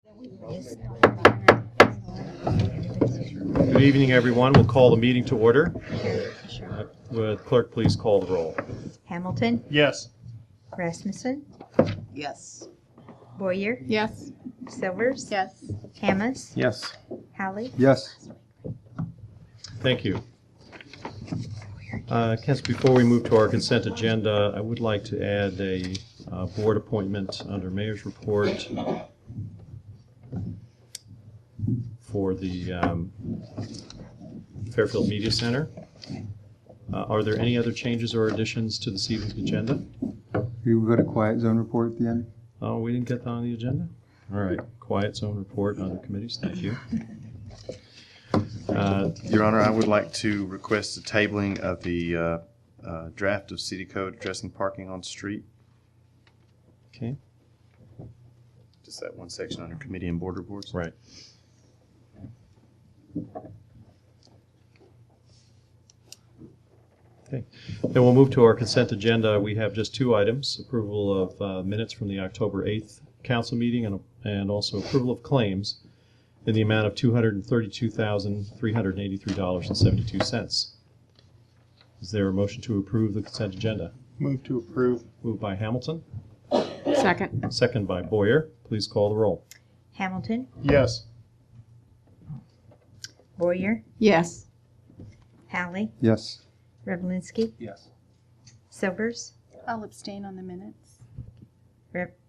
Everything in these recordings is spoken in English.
Good evening, everyone. We'll call the meeting to order. Would clerk please call the roll? Hamilton? Yes. Rasmussen? Yes. Boyer? Yes. Silvers? Yes. Hammes? Yes. Halley? Yes. Thank you. Kent, before we move to our consent agenda, I would like to add a board appointment under Mayor's report for the Fairfield Media Center. Are there any other changes or additions to this evening's agenda? You go to quiet zone report at the end? Oh, we didn't get that on the agenda? All right, quiet zone report, other committees, thank you. Your Honor, I would like to request the tabling of the draft of city code addressing parking on street. Okay, Just that one section under committee and board reports. right. Okay, then we'll move to our consent agenda. We have just two items: approval of minutes from the October 8th council meeting and also approval of claims in the amount of $232,383.72. Is there a motion to approve the consent agenda? Move to approve. Moved by Hamilton, Second. second by Boyer. Please call the roll. Hamilton? Yes. Boyer? Yes. Halley? Yes. Revelinsky? Yes. Silvers? I'll abstain on the minutes.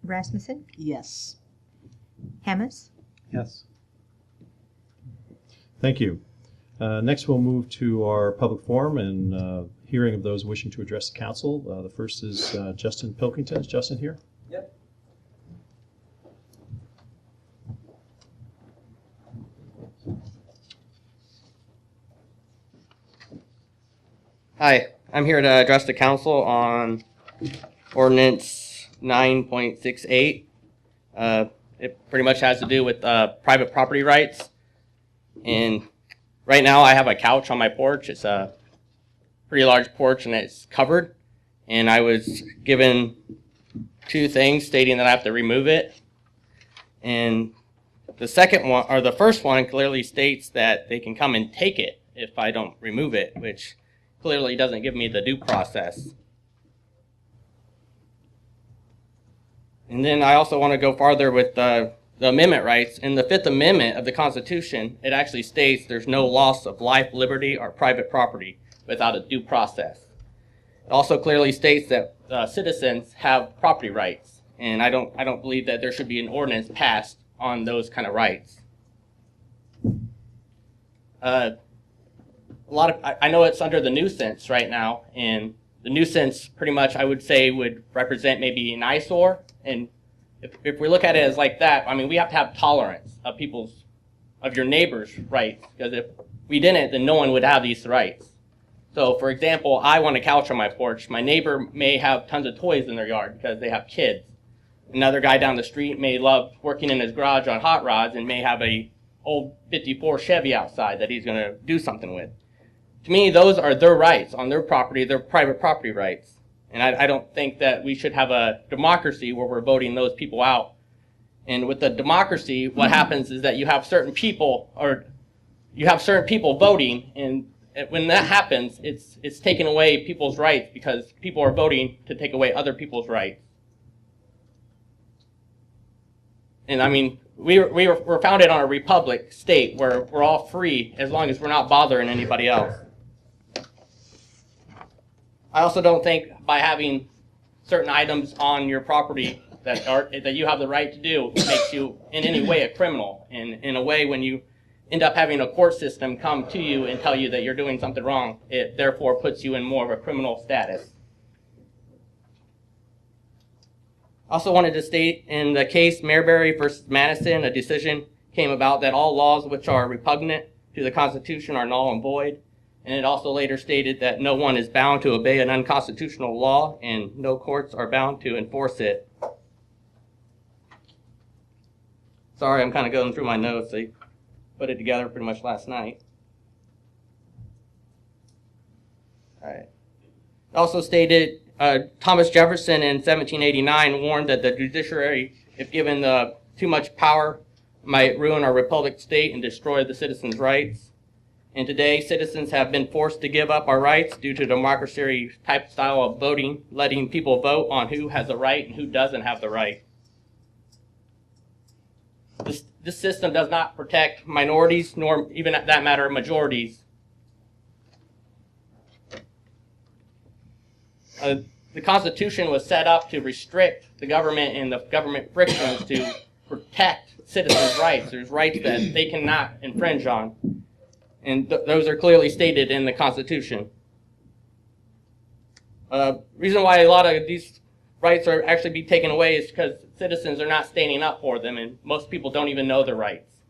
Rasmussen? Yes. Hammes? Yes. Thank you. Next, we'll move to our public forum and hearing of those wishing to address the council. The first is Justin Pilkington. Is Justin here? Yep. Hi, I'm here to address the council on Ordinance 9.68. It pretty much has to do with private property rights. And right now I have a couch on my porch. It's a pretty large porch and it's covered. And I was given two things stating that I have to remove it. And the second one, or the first one, clearly states that they can come and take it if I don't remove it, which clearly doesn't give me the due process. And then I also want to go farther with the amendment rights. In the Fifth Amendment of the Constitution, it actually states there's no loss of life, liberty, or private property without a due process. It also clearly states that citizens have property rights, and I don't believe that there should be an ordinance passed on those kind of rights. I know it's under the nuisance right now, and the nuisance pretty much I would say would represent maybe an eyesore. And if we look at it as like that, I mean, we have to have tolerance of your neighbors' rights, because if we didn't, then no one would have these rights. So, for example, I want a couch on my porch. My neighbor may have tons of toys in their yard because they have kids. Another guy down the street may love working in his garage on hot rods and may have a old 54 Chevy outside that he's going to do something with. To me, those are their rights on their property, their private property rights. And I don't think that we should have a democracy where we're voting those people out. And with the democracy, what happens is that you have certain people voting, and when that happens, it's taking away people's rights because people are voting to take away other people's rights. And I mean, we're founded on a republic state where we're all free as long as we're not bothering anybody else. I also don't think by having certain items on your property that you have the right to do makes you in any way a criminal. And in a way, when you end up having a court system come to you and tell you that you're doing something wrong, it therefore puts you in more of a criminal status. I also wanted to state in the case Mayberry versus Madison, a decision came about that all laws which are repugnant to the Constitution are null and void. And it also later stated that no one is bound to obey an unconstitutional law and no courts are bound to enforce it. Sorry, I'm kind of going through my notes. I put it together pretty much last night. All right. It also stated Thomas Jefferson in 1789 warned that the judiciary, if given too much power, might ruin our republic state and destroy the citizens' rights. And today, citizens have been forced to give up our rights due to democracy type style of voting, letting people vote on who has the right and who doesn't have the right. This system does not protect minorities, nor even at that matter, majorities. The Constitution was set up to restrict the government and the government frictions to protect citizens' rights. There's rights that they cannot infringe on. And those are clearly stated in the Constitution. Reason why a lot of these rights are actually be taken away is because citizens are not standing up for them, and most people don't even know their rights.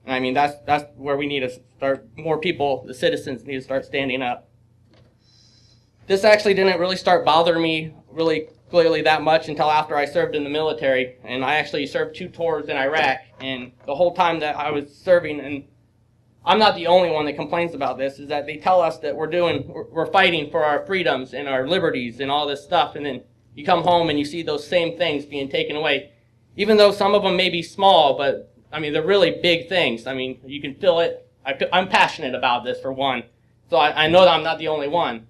And I mean, that's where we need to start. More people, the citizens, need to start standing up. This actually didn't really start bothering me really clearly that much until after I served in the military, and I actually served 2 tours in Iraq. And the whole time that I was serving, and I'm not the only one that complains about this, is that they tell us that we're fighting for our freedoms and our liberties and all this stuff, and then you come home and you see those same things being taken away. Even though some of them may be small, but I mean, they're really big things. I mean, you can feel it. I'm passionate about this, for one, so I know that I'm not the only one.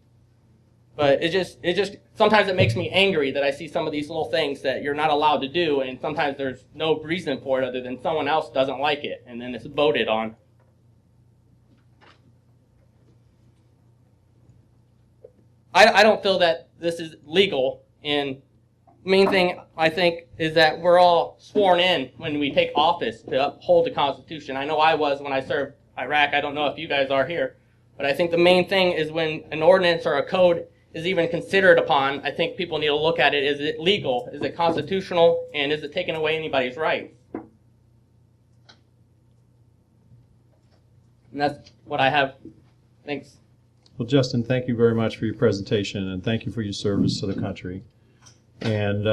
But it just sometimes it makes me angry that I see some of these little things that you're not allowed to do, and sometimes there's no reason for it other than someone else doesn't like it, and then it's voted on. I don't feel that this is legal, and the main thing I think is that we're all sworn in when we take office to uphold the Constitution. I know I was when I served Iraq. I don't know if you guys are here, but I think the main thing is when an ordinance or a code is even considered upon, I think people need to look at it. Is it legal? Is it constitutional? And is it taking away anybody's rights? And that's what I have. Thanks. Well, Justin, thank you very much for your presentation, and thank you for your service to the country. And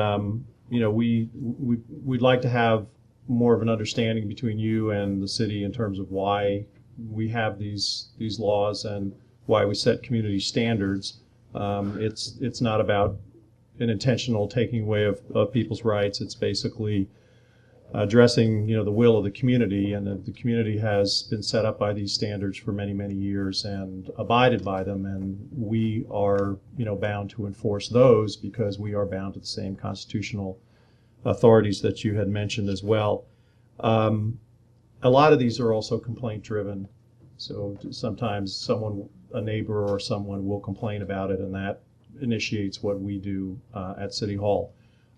you know, we'd like to have more of an understanding between you and the city in terms of why we have these laws and why we set community standards. It's not about an intentional taking away of people's rights. It's basically addressing, you know, the will of the community, and the community has been set up by these standards for many, many years and abided by them, and we are, you know, bound to enforce those because we are bound to the same constitutional authorities that you had mentioned as well. A lot of these are also complaint driven, so sometimes a neighbor or someone will complain about it, and that initiates what we do at City Hall.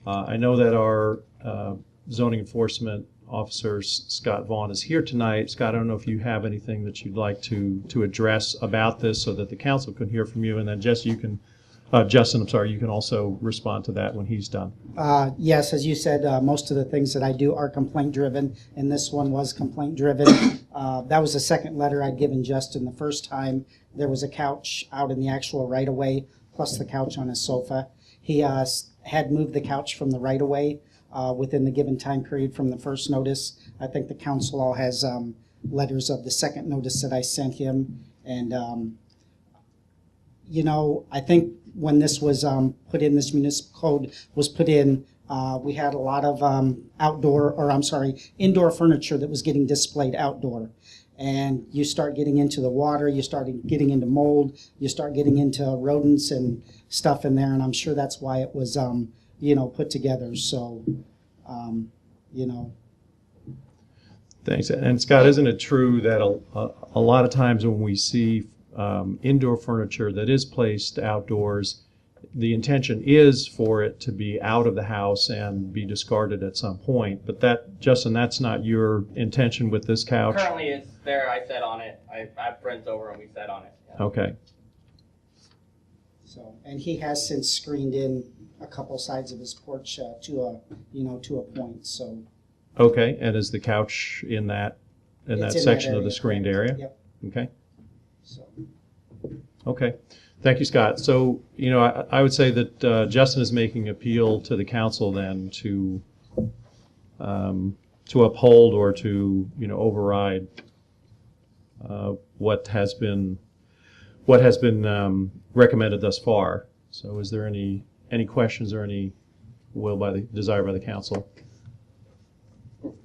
I know that our zoning enforcement officer, Scott Vaughn, is here tonight. Scott, I don't know if you have anything that you'd like to address about this so that the council can hear from you, and then Justin, you can also respond to that when he's done. Yes, as you said, most of the things that I do are complaint driven, and this one was complaint driven. That was the second letter I'd given Justin. The first time there was a couch out in the actual right of way, plus the couch on his sofa. He had moved the couch from the right of way within the given time period from the first notice. I think the council all has letters of the second notice that I sent him. And, you know, I think when this was put in, this municipal code was put in, we had a lot of indoor furniture that was getting displayed outdoor. And you start getting into the water, you start getting into mold, you start getting into rodents and stuff in there, and I'm sure that's why it was, you know, put together. So, you know. Thanks. And Scott, isn't it true that a lot of times when we see indoor furniture that is placed outdoors, the intention is for it to be out of the house and be discarded at some point. But that, Justin, that's not your intention with this couch? Currently it's there. I sat on it. I have friends over and we sat on it. Yeah. Okay. So, and he has since screened in a couple sides of his porch to a point. So. Okay, and is the couch in that section of the screened area? Yep. Okay. So. Okay. Thank you, Scott. So, you know, I would say that Justin is making appeal to the council then to uphold or to, you know, override what has been recommended thus far. So, is there any questions or any desire by the council?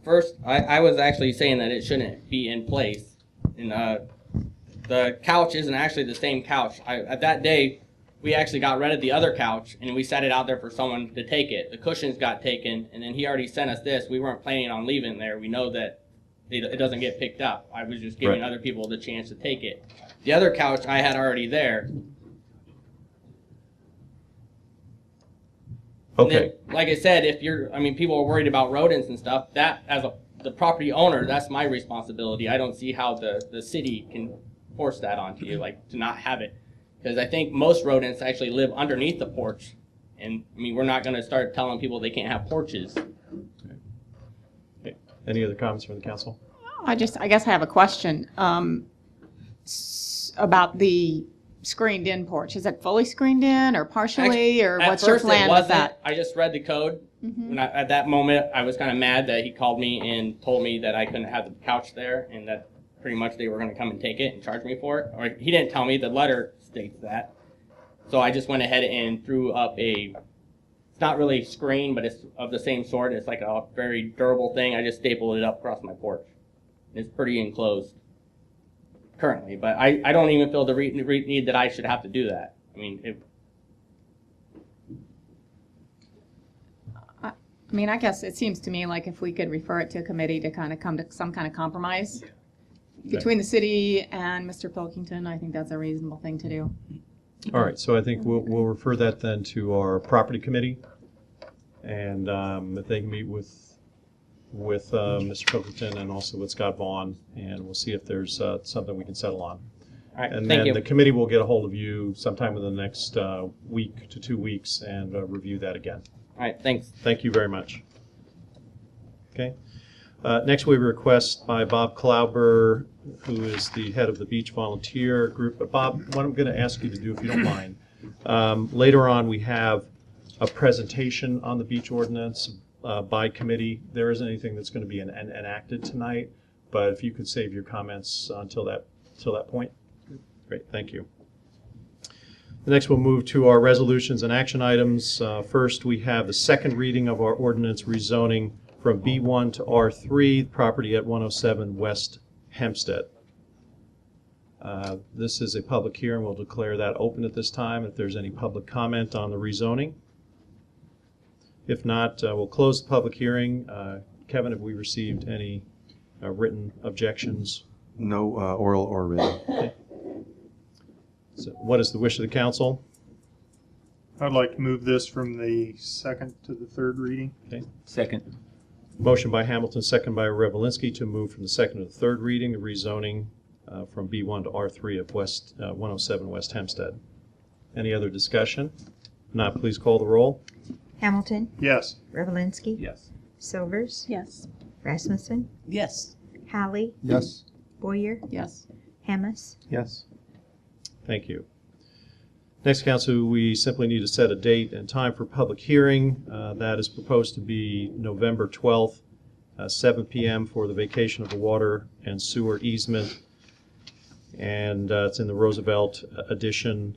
first, I was actually saying that it shouldn't be in place. And the couch isn't actually the same couch. At that day, we actually got rid of the other couch and we set it out there for someone to take it. The cushions got taken, and then he already sent us this. We weren't planning on leaving there. We know that it doesn't get picked up. I was just giving other people the chance to take it. The other couch I had already there. Okay. Then, like I said, people are worried about rodents and stuff. That, as the property owner, that's my responsibility. I don't see how the city can force that onto you, like to not have it. Because I think most rodents actually live underneath the porch. And I mean, we're not going to start telling people they can't have porches. Okay. Any other comments from the council? I guess I have a question about the screened in porch. Is it fully screened in or partially, or what's your plan with that? I just read the code. Mm-hmm. At that moment, I was kind of mad that he called me and told me that I couldn't have the couch there and that pretty much they were going to come and take it and charge me for it. Or he didn't tell me. The letter states that. So I just went ahead and threw up it's not really screened, but it's of the same sort. It's like a very durable thing. I just stapled it up across my porch. It's pretty enclosed currently, but I don't even feel the need that I should have to do that. I mean, I guess it seems to me like if we could refer it to a committee to kind of come to some kind of compromise between the city and Mr. Pilkington, I think that's a reasonable thing to do. All right, so I think we'll refer that then to our property committee, and if they can meet with Mr. Pilkington and also with Scott Vaughn, and we'll see if there's something we can settle on. all right, And thank then you. the committee will get a hold of you sometime in the next week to 2 weeks and review that again. All right, thanks. Thank you very much. Okay. Next, we have a request by Bob Klauber, who is the head of the Beach Volunteer Group. But Bob, what I'm going to ask you to do, if you don't mind, later on we have a presentation on the beach ordinance by committee. There isn't anything that's going to be enacted tonight, but if you could save your comments until that point. Great, thank you. Next, we'll move to our resolutions and action items. First, we have the second reading of our ordinance rezoning from B1 to R3, property at 107 West Hempstead. This is a public hearing. We'll declare that open at this time. If there's any public comment on the rezoning. If not, we'll close the public hearing. Kevin, have we received any written objections? No oral or written. Okay. So what is the wish of the council? I'd like to move this from the second to the third reading. Okay. Second. Motion by Hamilton, second by Revelinsky to move from the second to the third reading, the rezoning from B1 to R3 of 107 West Hempstead. Any other discussion? If not, please call the roll. Hamilton, Yes. Revelinsky, Yes. Silvers, Yes. Rasmussen, Yes. Hallie, Yes. Boyer, Yes. Hammes. Yes. Thank you. Next, council, we simply need to set a date and time for public hearing. That is proposed to be November 12th, 7 p.m. for the vacation of the water and sewer easement. And it's in the Roosevelt Addition.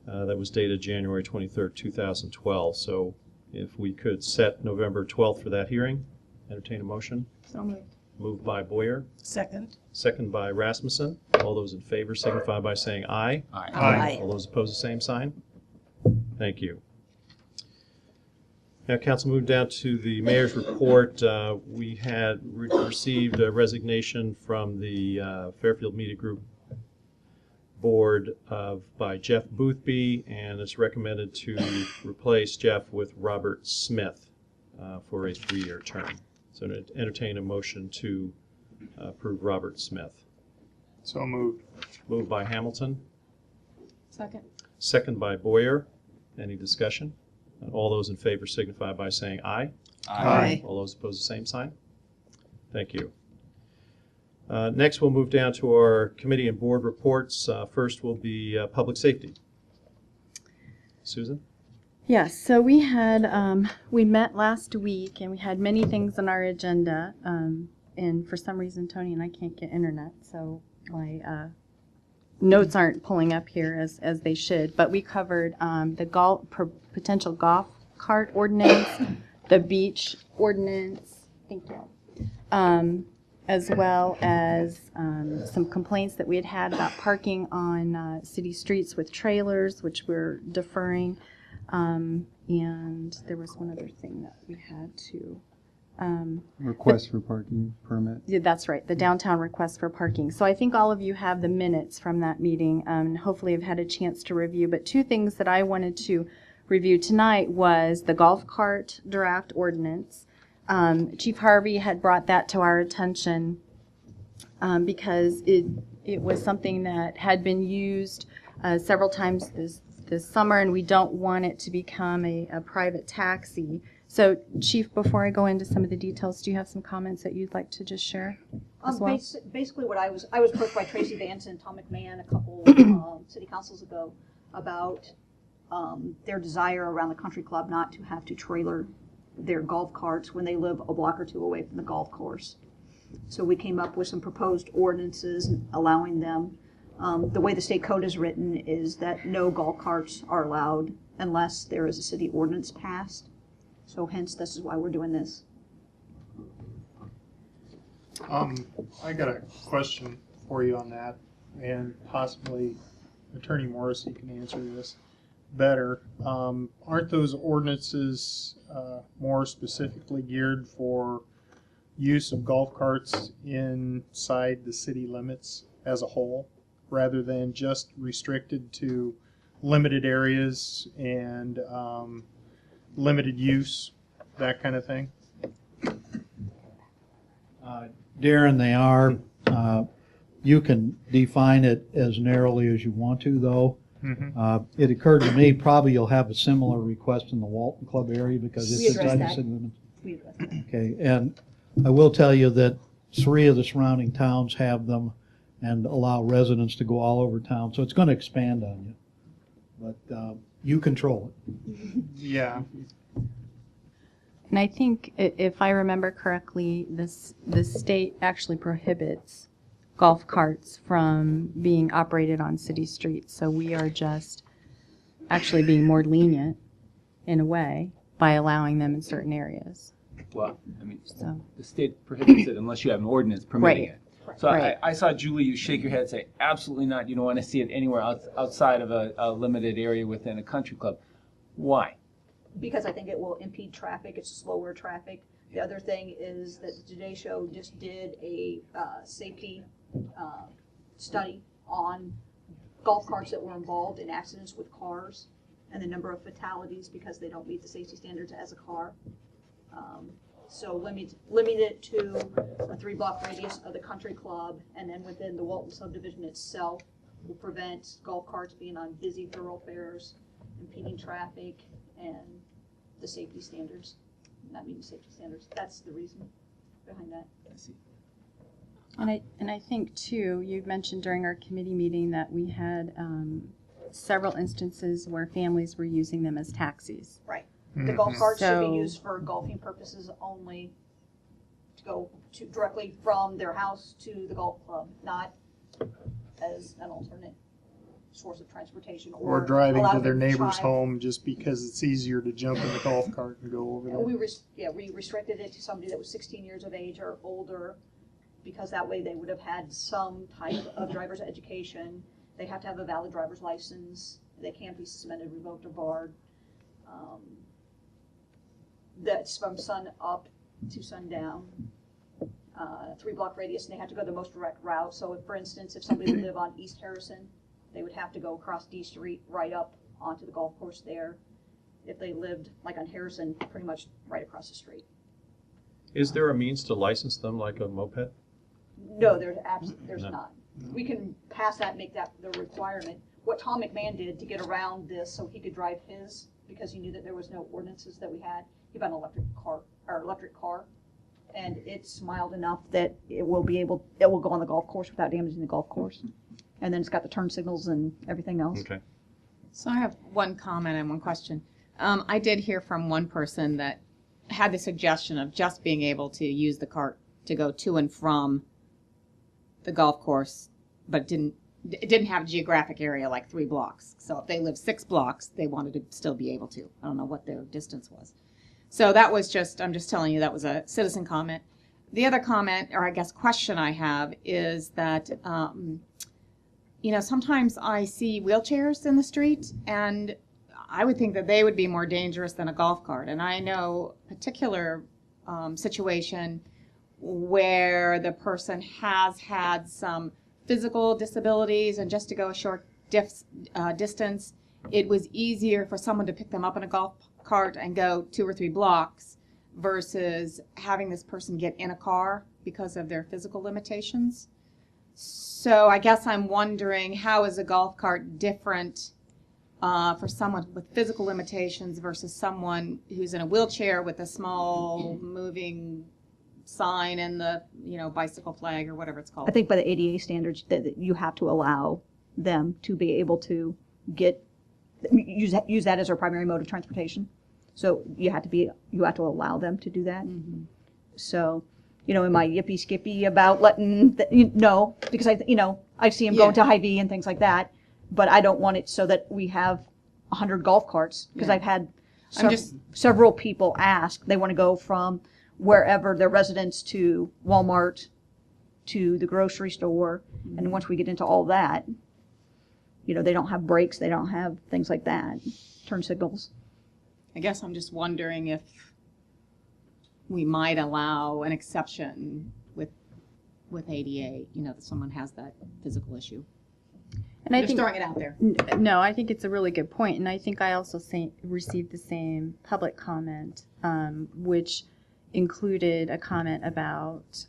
That was dated January 23rd, 2012. So if we could set November 12th for that hearing, entertain a motion. So moved. Moved by Boyer, Second. second by Rasmussen. All those in favor signify by saying aye. Aye. All those opposed, the same sign. Thank you. Now, council, moved down to the mayor's report. We had received a resignation from the Fairfield Media Group board by Jeff Boothby, and it's recommended to replace Jeff with Robert Smith for a 3-year term. So to entertain a motion to approve Robert Smith. So moved. Moved by Hamilton, Second. second by Boyer. Any discussion? All those in favor signify by saying aye. Aye. All those opposed, the same sign. Thank you. Next, we'll move down to our committee and board reports. First will be public safety. Susan? Yes, so we had, we met last week and we had many things on our agenda. And for some reason, Tony and I can't get internet, so my notes aren't pulling up here as they should. But we covered the potential golf cart ordinance, the beach ordinance, Thank you. As well as some complaints that we had about parking on city streets with trailers, which we're deferring. And there was one other thing that we had to. Request for parking permit. Yeah, that's right, the downtown request for parking. So I think all of you have the minutes from that meeting, and hopefully have had a chance to review. But two things that I wanted to review tonight was the golf cart draft ordinance. Chief Harvey had brought that to our attention because it was something that had been used several times this summer, and we don't want it to become a private taxi. So, Chief, before I go into some of the details, do you have some comments that you'd like to just share as well? Basically, what I was approached by Tracy Vance and Tom McMahon a couple city councils ago about their desire around the country club not to have to trailer their golf carts when they live a block or two away from the golf course. So we came up with some proposed ordinances allowing them. The way the state code is written is that no golf carts are allowed unless there is a city ordinance passed. So hence, this is why we're doing this. I got a question for you on that, and possibly Attorney Morrissey can answer this better. Aren't those ordinances more specifically geared for use of golf carts inside the city limits as a whole, rather than just restricted to limited areas and limited use, that kind of thing? Darren, they are. You can define it as narrowly as you want to, though. Mm-hmm. It occurred to me probably you'll have a similar request in the Walton Club area because We it's addressed inside the that. city limits. We addressed that. Okay, and I will tell you that 3 of the surrounding towns have them and allow residents to go all over town, so it's going to expand on you. But you control it. Yeah. And I think, if I remember correctly, the state actually prohibits golf carts from being operated on city streets. So we are just actually being more lenient in a way by allowing them in certain areas. Well, I mean, So, the state prohibits it unless you have an ordinance permitting Right. it. So Right. I saw Julie, you shake your head and say, absolutely not. You don't want to see it anywhere outside of a limited area within a country club. Why? Because I think it will impede traffic. It's slower traffic. The other thing is that the Today Show just did a safety study on golf carts that were involved in accidents with cars and the number of fatalities because they don't meet the safety standards as a car. So limit it to a 3-block radius of the country club, and then within the Walton subdivision itself will prevent golf carts being on busy thoroughfares, impeding traffic, and the safety standards, not meeting safety standards. That's the reason behind that. I see. and I think too, you mentioned during our committee meeting that we had several instances where families were using them as taxis. Right. The golf carts should So- be used for golfing purposes only, to go to directly from their house to the golf club, not as an alternate source of transportation. Or driving allow to their them to neighbor's drive. home just because it's easier to jump in the golf cart and go over And there. we restricted it to somebody that was 16 years of age or older, because that way they would have had some type of driver's education. They have to have a valid driver's license. They can't be suspended, revoked, or barred. That's from sun up to sundown. 3-block radius, and they have to go the most direct route. So if, for instance, if somebody would live on East Harrison, they would have to go across D Street right up onto the golf course there. If they lived like on Harrison, pretty much right across the street. Is there a means to license them like a moped? No, there's No. not. We can pass that, make that the requirement. What Tom McMahon did to get around this so he could drive his, because he knew that there was no ordinances that we had, he bought an electric car, and it's mild enough that it will go on the golf course without damaging the golf course. And then it's got the turn signals and everything else. Okay. So I have one comment and one question. I did hear from one person that had the suggestion of just being able to use the cart to go to and from the golf course, but it didn't have a geographic area like 3 blocks. So if they live 6 blocks, they wanted to still be able to. I don't know what their distance was. So that was just, I'm just telling you, that was a citizen comment. The other comment, or I guess question I have, is that, you know, sometimes I see wheelchairs in the street, and I would think that they would be more dangerous than a golf cart. And I know a particular situation where the person has had some physical disabilities, and just to go a short distance, it was easier for someone to pick them up in a golf cart and go 2 or 3 blocks versus having this person get in a car because of their physical limitations. So I guess I'm wondering, how is a golf cart different for someone with physical limitations versus someone who's in a wheelchair with a small moving sign and the, you know, bicycle flag or whatever it's called? I think by the ADA standards that you have to allow them to be able to use that as their primary mode of transportation. So you have to allow them to do that. Mm-hmm. So, you know, am I yippee skippy about letting no, because I see them going to Hy-Vee and things like that, but I don't want it so that we have 100 golf carts, because I've had several people ask, they want to go from wherever their residence to Walmart to the grocery store, and once we get into all that, you know, they don't have brakes, they don't have things like that, turn signals. I guess I'm just wondering if we might allow an exception with ADA, you know, that someone has that physical issue. And I Just think, throwing it out there. no, I think it's a really good point, and I think I also received the same public comment, which included a comment about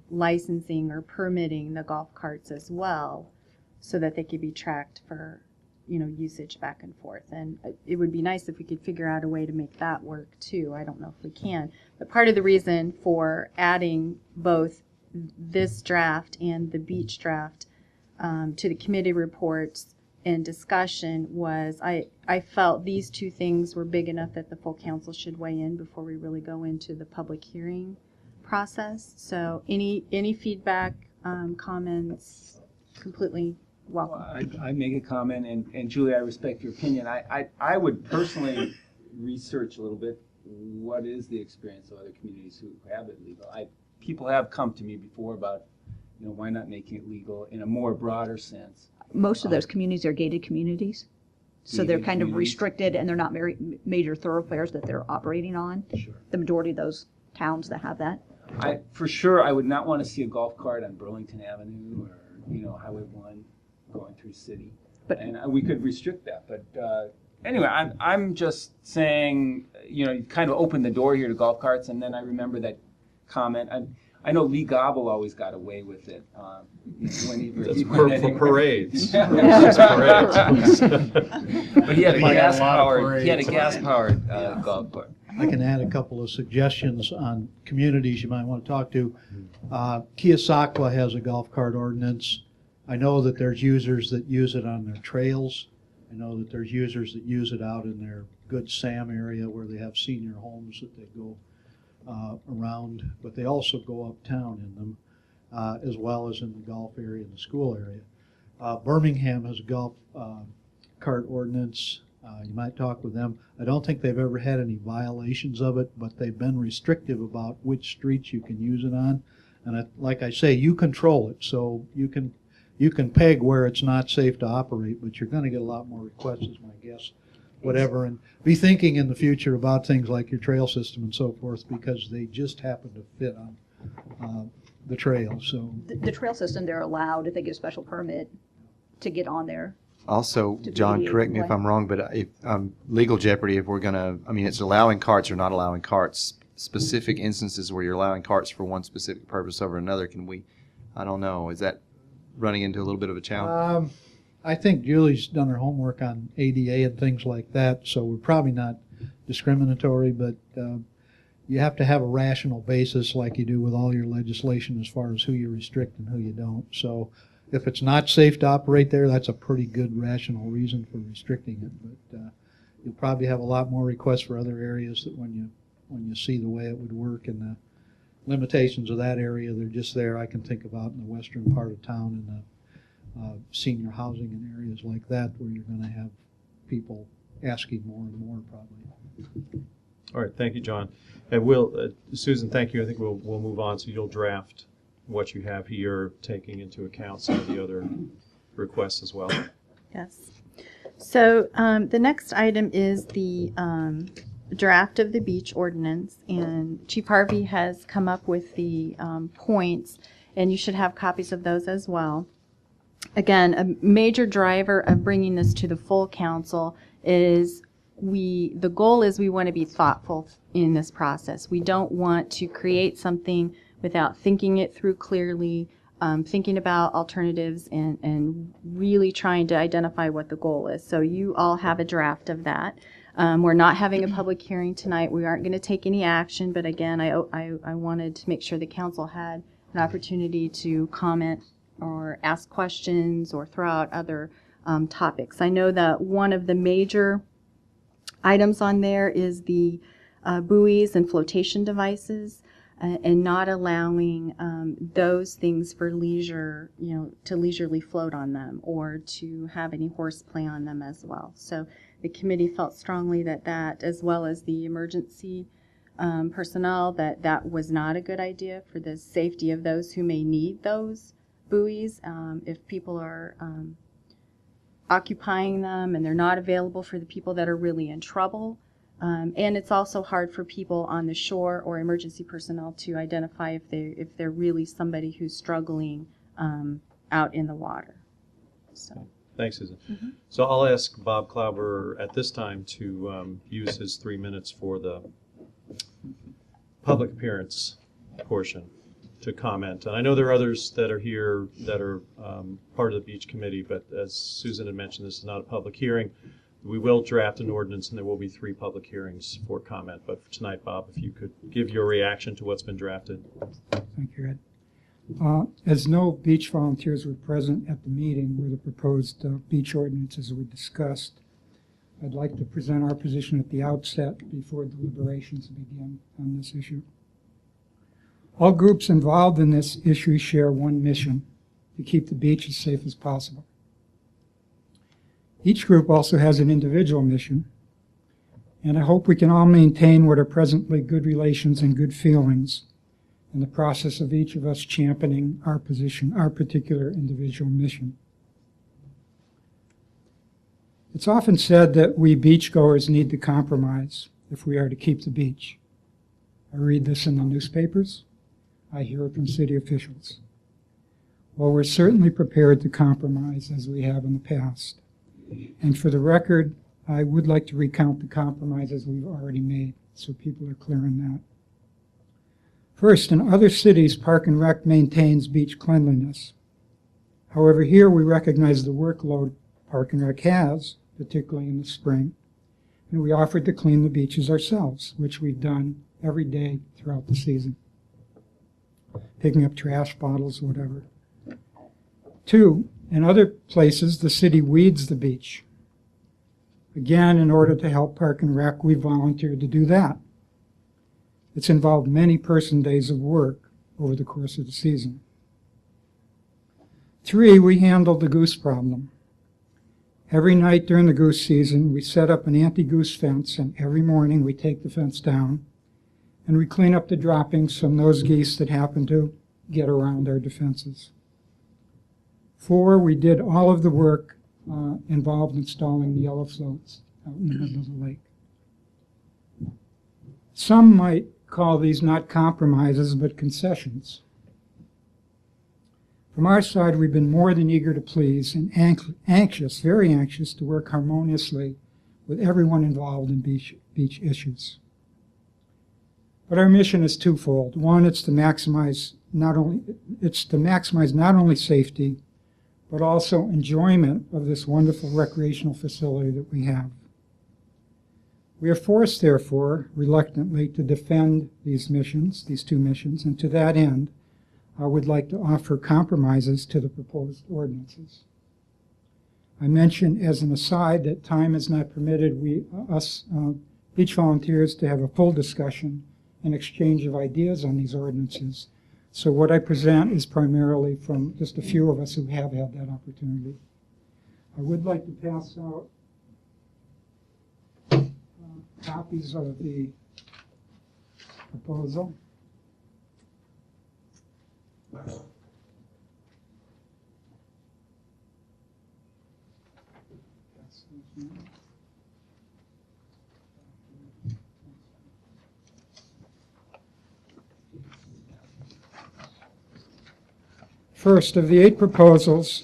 licensing or permitting the golf carts as well, so that they could be tracked for, you know, usage back and forth. And it would be nice if we could figure out a way to make that work too. I don't know if we can, but part of the reason for adding both this draft and the beach draft to the committee reports and discussion was I felt these two things were big enough that the full council should weigh in before we really go into the public hearing process. So any feedback, comments, completely welcome. Well, I make a comment, and Julie, I respect your opinion. I would personally research a little bit what is the experience of other communities who have it legal. People have come to me before about, you know, why not making it legal in a more broader sense. Most of those communities are gated communities, so they're kind of restricted, and they're not very major thoroughfares that they're operating on. Sure. The majority of those towns that have that. For sure, I would not want to see a golf cart on Burlington Avenue or, you know, Highway 1 going through city. And we could restrict that. But anyway, I'm just saying, you know, you kind of opened the door here to golf carts, and then I remember that comment. I know Lee Gobble always got away with it. That's for parades. Just parades. But he had a Parades. gas-powered golf cart. I can add a couple of suggestions on communities you might want to talk to. Keosauqua has a golf cart ordinance. I know that there's users that use it on their trails. I know that there's users that use it out in their Good Sam area where they have senior homes that they go around, but they also go uptown in them, as well as in the golf area and the school area. Birmingham has a golf cart ordinance. You might talk with them. I don't think they've ever had any violations of it, but they've been restrictive about which streets you can use it on. And like I say, you control it, so you can peg where it's not safe to operate, but you're going to get a lot more requests, is my guess. Whatever, and be thinking in the future about things like your trail system and so forth, because they just happen to fit on the trail. So The trail system, they're allowed, if they get a special permit, to get on there. Also, John, correct me if I'm wrong, but if legal jeopardy, if we're going to, I mean, it's allowing carts or not allowing carts, specific instances where you're allowing carts for one specific purpose over another, can we, I don't know, is that running into a little bit of a challenge? I think Julie's done her homework on ADA and things like that, so we're probably not discriminatory, but you have to have a rational basis like you do with all your legislation as far as who you restrict and who you don't. So if it's not safe to operate there, that's a pretty good rational reason for restricting it. But you'll probably have a lot more requests for other areas that when you see the way it would work and the limitations of that area, they're just there. I can think about in the western part of town and the senior housing in areas like that where you're going to have people asking more and more probably. All right, thank you, John. And we'll, Susan, thank you. I think we'll move on. So you'll draft what you have here, taking into account some of the other requests as well. Yes. So the next item is the draft of the beach ordinance, and Chief Harvey has come up with the points, and you should have copies of those as well. Again, a major driver of bringing this to the full council is the goal is we want to be thoughtful in this process. We don't want to create something without thinking it through clearly, thinking about alternatives and really trying to identify what the goal is. So you all have a draft of that. We're not having a public hearing tonight. We aren't going to take any action, but again, I wanted to make sure the council had an opportunity to comment or ask questions or throw out other topics. I know that one of the major items on there is the buoys and flotation devices, and not allowing those things for leisure, to leisurely float on them or to have any horseplay on them as well. So the committee felt strongly that as well as the emergency personnel, that was not a good idea for the safety of those who may need those buoys. If people are occupying them and they're not available for the people that are really in trouble. And it's also hard for people on the shore or emergency personnel to identify if they're really somebody who's struggling out in the water. So. Thanks, Susan. Mm-hmm. So I'll ask Bob Klauber at this time to use his 3 minutes for the public appearance portion to comment. And I know there are others that are here that are part of the beach committee, but as Susan had mentioned, this is not a public hearing. We will draft an ordinance, and there will be 3 public hearings for comment. But for tonight, Bob, if you could give your reaction to what's been drafted. Thank you, Ed. As no beach volunteers were present at the meeting where the proposed beach ordinances were discussed, I'd like to present our position at the outset before deliberations begin on this issue. All groups involved in this issue share one mission: to keep the beach as safe as possible. Each group also has an individual mission, and I hope we can all maintain what are presently good relations and good feelings in the process of each of us championing our position, our particular individual mission. It's often said that we beachgoers need to compromise if we are to keep the beach. I read this in the newspapers. I hear it from city officials. Well, we're certainly prepared to compromise as we have in the past. And for the record, I would like to recount the compromises we've already made so people are clear on that. First, in other cities, Park and Rec maintains beach cleanliness. However, here we recognize the workload Park and Rec has, particularly in the spring, and we offered to clean the beaches ourselves, which we've done every day throughout the season, picking up trash bottles, whatever. 2, in other places, the city weeds the beach. Again, in order to help Park and Rec, we volunteered to do that. It's involved many person days of work over the course of the season. 3, we handled the goose problem. Every night during the goose season, we set up an anti-goose fence, and every morning we take the fence down and we clean up the droppings from those geese that happen to get around our defenses. 4, we did all of the work involved installing the yellow floats out in the middle of the lake. Some might call these not compromises, but concessions. From our side, we've been more than eager to please and anxious, very anxious, to work harmoniously with everyone involved in beach issues. But our mission is twofold. One, it's to maximize not only safety, but also enjoyment of this wonderful recreational facility that we have. We are forced, therefore, reluctantly, to defend these missions, these 2 missions, and to that end, I would like to offer compromises to the proposed ordinances. I mentioned as an aside that time has not permitted us beach volunteers to have a full discussion and exchange of ideas on these ordinances. So what I present is primarily from just a few of us who have had that opportunity. I would like to pass out copies of the proposal. First, of the 8 proposals,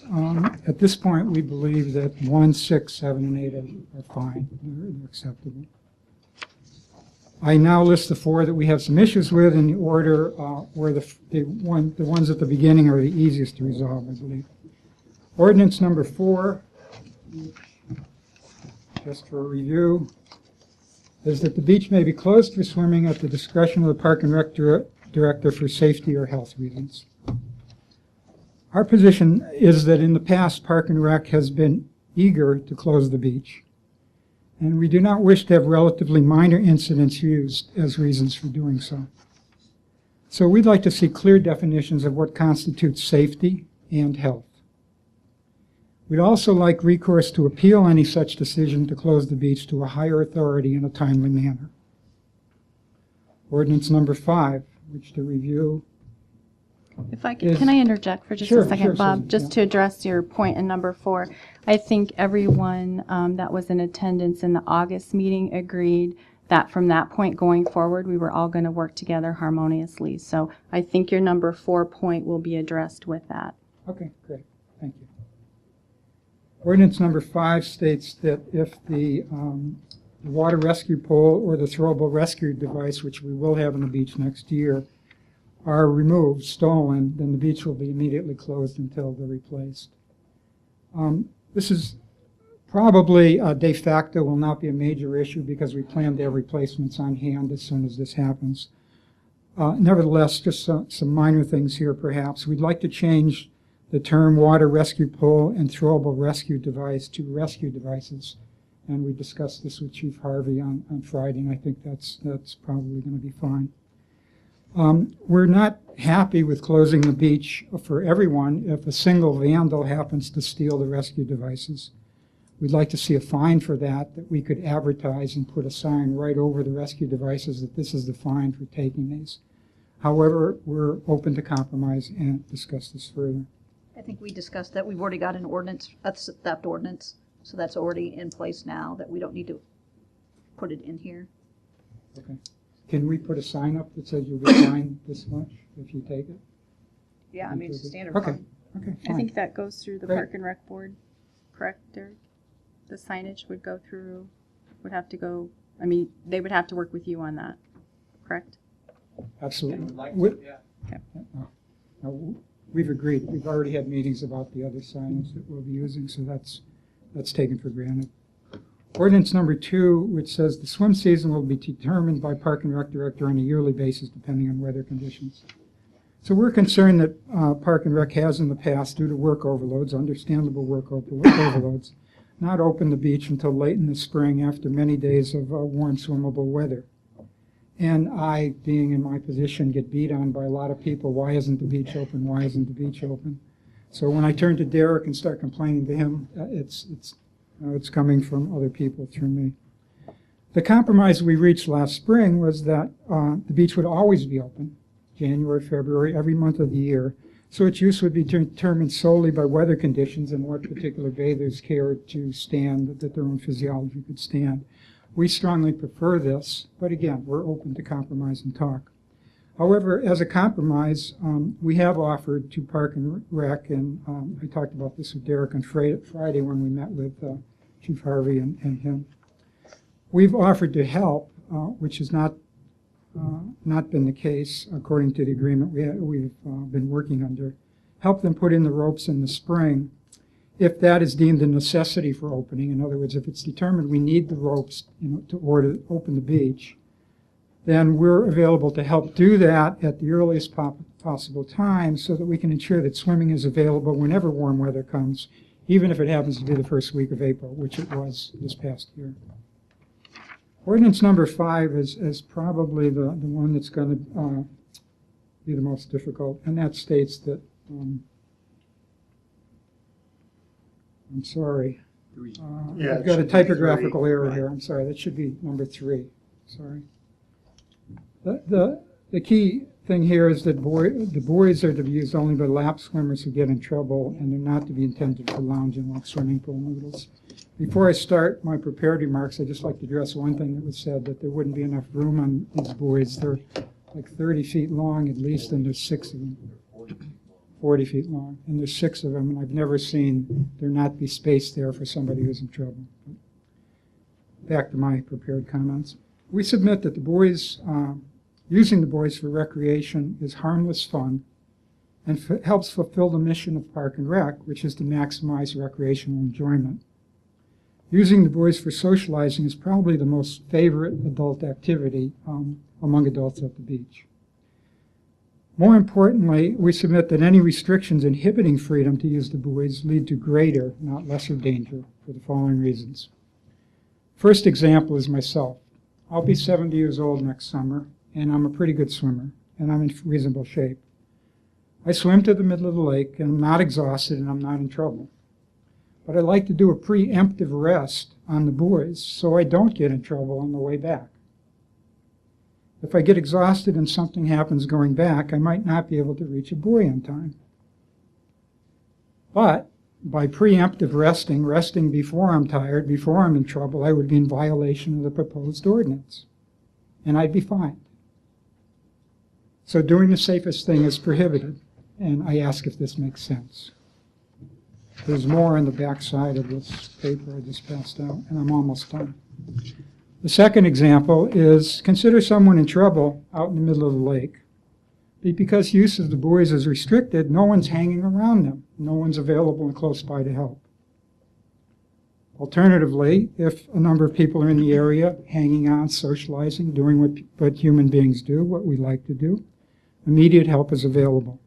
at this point, we believe that 1, 6, 7, and 8 are fine. They're acceptable. I now list the 4 that we have some issues with in the order where the ones at the beginning are the easiest to resolve, I believe. Ordinance number 4, just for review, is that the beach may be closed for swimming at the discretion of the Park and Rec Director for safety or health reasons. Our position is that in the past, Park and Rec has been eager to close the beach, and we do not wish to have relatively minor incidents used as reasons for doing so. So we'd like to see clear definitions of what constitutes safety and health. We'd also like recourse to appeal any such decision to close the beach to a higher authority in a timely manner. Ordinance number 5, which to review. If I can I interject for just a second, sure, Bob, Susan, just yeah. to address your point in number 4. I think everyone that was in attendance in the August meeting agreed that from that point going forward, we were all going to work together harmoniously. So I think your number 4 point will be addressed with that. Okay, great. Thank you. Ordinance number 5 states that if the water rescue pole or the throwable rescue device, which we will have on the beach next year, are removed, stolen, then the beach will be immediately closed until they're replaced. This is probably de facto will not be a major issue because we plan to have replacements on hand as soon as this happens. Nevertheless, just some minor things here perhaps. We'd like to change the term water rescue pole and throwable rescue device to rescue devices. And we discussed this with Chief Harvey on Friday, and I think that's probably going to be fine. We're not happy with closing the beach for everyone if a single vandal happens to steal the rescue devices. We'd like to see a fine for that we could advertise and put a sign right over the rescue devices that this is the fine for taking these. However, we're open to compromise and discuss this further. I think we discussed that. We've already got an ordinance, a theft ordinance, so that's already in place now, that we don't need to put it in here. Okay. Can we put a sign up that says you'll be fined this much if you take it? Yeah, I mean, it's a standard Okay. fine. Okay, I fine. think that goes through the Great. Park and Rec Board, correct, Derek? The signage would go through, would have to go, I mean, they would have to work with you on that, correct? Absolutely. Okay. No, we've agreed. We've already had meetings about the other signage that we'll be using, so that's taken for granted. Ordinance number 2, which says the swim season will be determined by Park and Rec Director on a yearly basis depending on weather conditions. So we're concerned that Park and Rec has in the past, due to work overloads, understandable work overloads, not opened the beach until late in the spring after many days of warm swimmable weather. And I, being in my position, get beat on by a lot of people. Why isn't the beach open? Why isn't the beach open? So when I turn to Derek and start complaining to him, it's coming from other people through me. The compromise we reached last spring was that the beach would always be open, January, February, every month of the year. So its use would be determined solely by weather conditions and what particular bathers cared to stand, that their own physiology could stand. We strongly prefer this, but again, we're open to compromise and talk. However, as a compromise, we have offered to Park and Rec, and I talked about this with Derek on Friday when we met with Chief Harvey and him. We've offered to help, which has not been the case according to the agreement we've been working under. Help them put in the ropes in the spring if that is deemed a necessity for opening. In other words, if it's determined we need the ropes to open the beach, then we're available to help do that at the earliest possible time so that we can ensure that swimming is available whenever warm weather comes, even if it happens to be the first week of April, which it was this past year. Ordinance number 5 is probably the one that's going to be the most difficult, and that states that, I'm sorry, Yeah, I've it got a should be typographical 3, error right. here. I'm sorry, that should be number 3. Sorry. The key thing here is that the buoys are to be used only by lap swimmers who get in trouble, and they're not to be intended for lounging like swimming pool noodles. Before I start my prepared remarks, I'd just like to address one thing that was said, that there wouldn't be enough room on these buoys. They're like 30 feet long at least, and there's 6 of them. 40 feet long, and there's 6 of them, and I've never seen there not be space there for somebody who's in trouble. Back to my prepared comments. We submit that the buoys, using the buoys for recreation is harmless fun and helps fulfill the mission of Park and Rec, which is to maximize recreational enjoyment. Using the buoys for socializing is probably the most favorite adult activity among adults at the beach. More importantly, we submit that any restrictions inhibiting freedom to use the buoys lead to greater, not lesser danger for the following reasons. First example is myself. I'll be 70 years old next summer, and I'm a pretty good swimmer, and I'm in reasonable shape. I swim to the middle of the lake, and I'm not exhausted, and I'm not in trouble. But I like to do a preemptive rest on the buoys so I don't get in trouble on the way back. If I get exhausted and something happens going back, I might not be able to reach a buoy in time. But by preemptive resting before I'm tired, before I'm in trouble, I would be in violation of the proposed ordinance, and I'd be fined. So doing the safest thing is prohibited, and I ask if this makes sense. There's more on the back side of this paper I just passed out, and I'm almost done. The second example is consider someone in trouble out in the middle of the lake. Because use of the buoys is restricted, no one's hanging around them. No one's available and close by to help. Alternatively, if a number of people are in the area, hanging on, socializing, doing what human beings do, what we like to do, immediate help is available.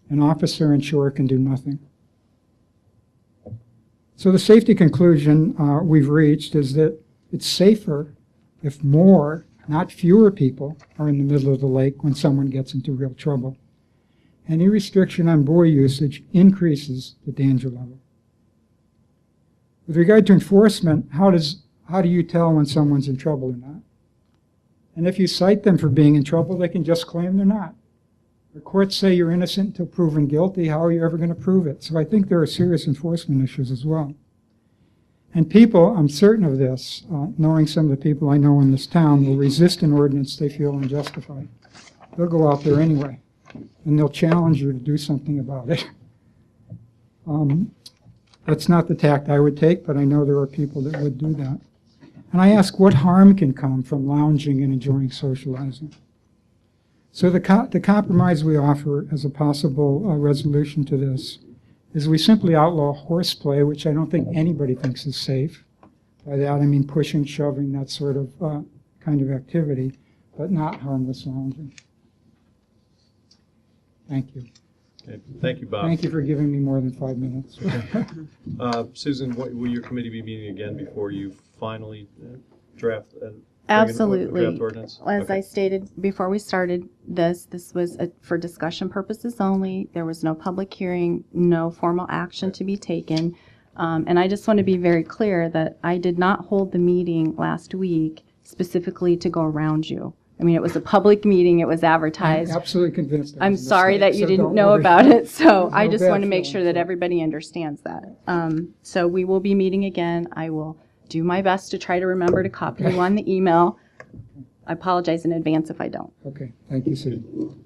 An officer on shore can do nothing. So the safety conclusion we've reached is that it's safer if more, not fewer people are in the middle of the lake when someone gets into real trouble. Any restriction on buoy usage increases the danger level. With regard to enforcement, how do you tell when someone's in trouble or not? And if you cite them for being in trouble, they can just claim they're not. The courts say you're innocent until proven guilty. How are you ever going to prove it? So I think there are serious enforcement issues as well. And people, I'm certain of this, knowing some of the people I know in this town, will resist an ordinance they feel unjustified. They'll go out there anyway, and they'll challenge you to do something about it. That's not the tact I would take, but I know there are people that would do that. And I ask what harm can come from lounging and enjoying socializing. So the compromise we offer as a possible resolution to this is we simply outlaw horseplay, which I don't think anybody thinks is safe. By that I mean pushing, shoving, that sort of kind of activity, but not harmless lounging. Thank you. Okay. Thank you, Bob. Thank you for giving me more than 5 minutes. Susan, will your committee be meeting again before you finally draft? Absolutely. Draft ordinance? As Okay. I stated before we started this was for discussion purposes only. There was no public hearing, no formal action to be taken. And I just want to be very clear that I did not hold the meeting last week specifically to go around you. I mean, it was a public meeting. It was advertised. I'm absolutely convinced. I'm sorry that you didn't know about it, so I just want to make sure that everybody understands that. So we will be meeting again. I will do my best to try to remember to copy you on the email. I apologize in advance if I don't. Okay, thank you, Susan.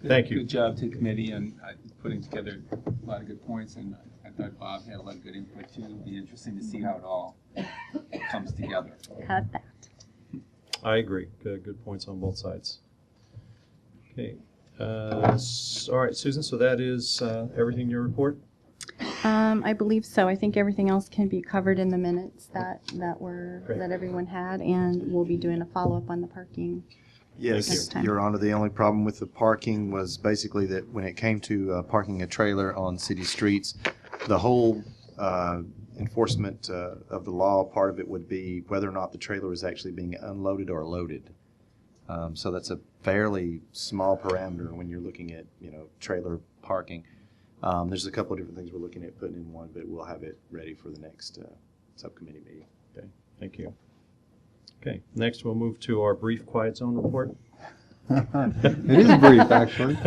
Thank you. Good job to the committee on putting together a lot of good points, and I thought Bob had a lot of good input too. It'll be interesting to see how it all comes together. Had that. I agree. Good points on both sides. Okay. All right, Susan, so that is everything in your report? I believe so. I think everything else can be covered in the minutes that everyone had, and we'll be doing a follow-up on the parking. Yes, Your Honor, the only problem with the parking was basically that when it came to parking a trailer on city streets, the whole enforcement of the law, part of it would be whether or not the trailer is actually being unloaded or loaded. So that's a fairly small parameter when you're looking at, trailer parking. There's a couple of different things we're looking at putting in one, but we'll have it ready for the next subcommittee meeting. Okay, thank you. Okay, next we'll move to our brief quiet zone report. It is brief, actually.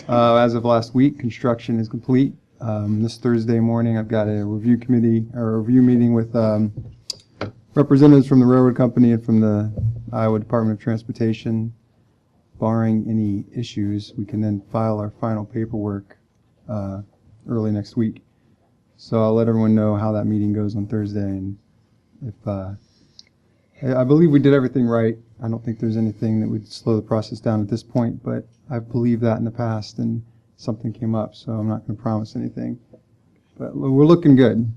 As of last week, construction is complete. This Thursday morning, I've got a review meeting with representatives from the railroad company and from the Iowa Department of Transportation. Barring any issues, we can then file our final paperwork early next week. So I'll let everyone know how that meeting goes on Thursday, and if I believe we did everything right. I don't think there's anything that would slow the process down at this point, but I've believed that in the past, and something came up, so I'm not going to promise anything. But we're looking good.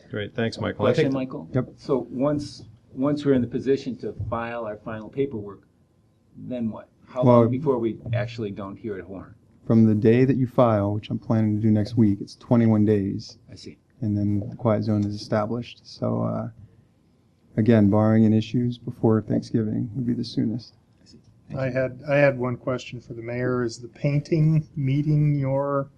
Great, thanks, Michael. Question, Michael? Yep. So once we're in the position to file our final paperwork, then what? How long before we actually don't hear a horn? From the day that you file, which I'm planning to do next week, it's 21 days. I see. And then the quiet zone is established. So, again, barring any issues, before Thanksgiving would be the soonest. I had one question for the mayor. Is the painting meeting your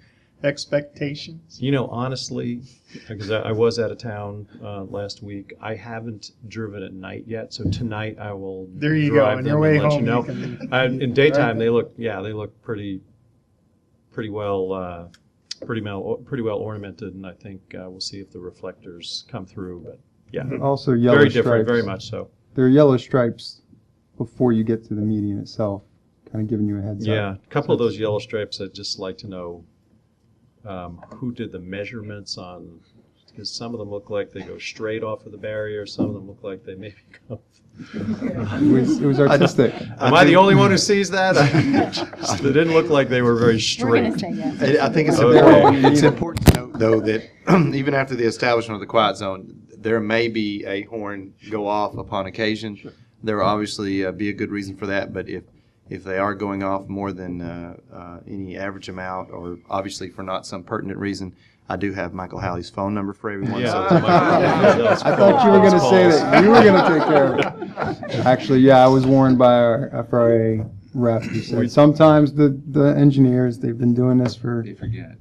expectations? You know, honestly, because I was out of town last week, I haven't driven at night yet. So tonight I will. There you drive go. On them your way and let home, you know. you can. In daytime, they look pretty well ornamented, and I think we'll see if the reflectors come through. But yeah, Also, yellow very stripes. different, very much so. There are yellow stripes before you get to the median itself, kind of giving you a heads up. Yeah, a couple of those yellow stripes, I'd just like to know who did the measurements on, because some of them look like they go straight off of the barrier, some of them look like they maybe go. It was artistic. Am I the only one who sees that? They didn't look like they were very straight. We're going to say yes. I think it's Okay. important, it's important to note, though, that even after the establishment of the quiet zone, there may be a horn go off upon occasion. Sure. There will obviously be a good reason for that, but if they are going off more than any average amount, or obviously for not some pertinent reason, I do have Michael Halley's phone number for everyone. Yeah. So I thought you were going to say that you were going to take care of it. Actually, yeah, I was warned by our FRA rep who said sometimes the engineers, they've been doing this for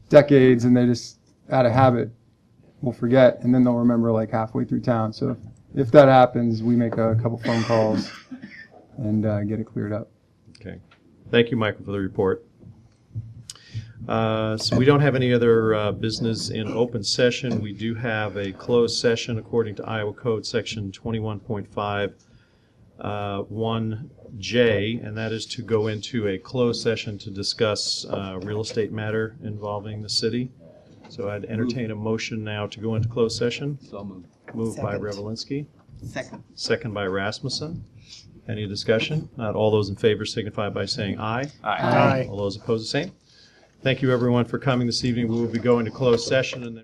decades, and they just, out of habit, will forget, and then they'll remember like halfway through town. So if that happens, we make a couple phone calls and get it cleared up. Okay. Thank you, Michael, for the report. So we don't have any other business in open session. We do have a closed session according to Iowa Code Section 21.5 1J, and that is to go into a closed session to discuss real estate matter involving the city. So I'd entertain a motion now to go into closed session. So moved. Moved by Revelinsky. Second. Second by Rasmussen. Any discussion? Not all those in favor signify by saying aye. Aye. All those opposed, the same. Thank you, everyone, for coming this evening. We will be going to closed session and then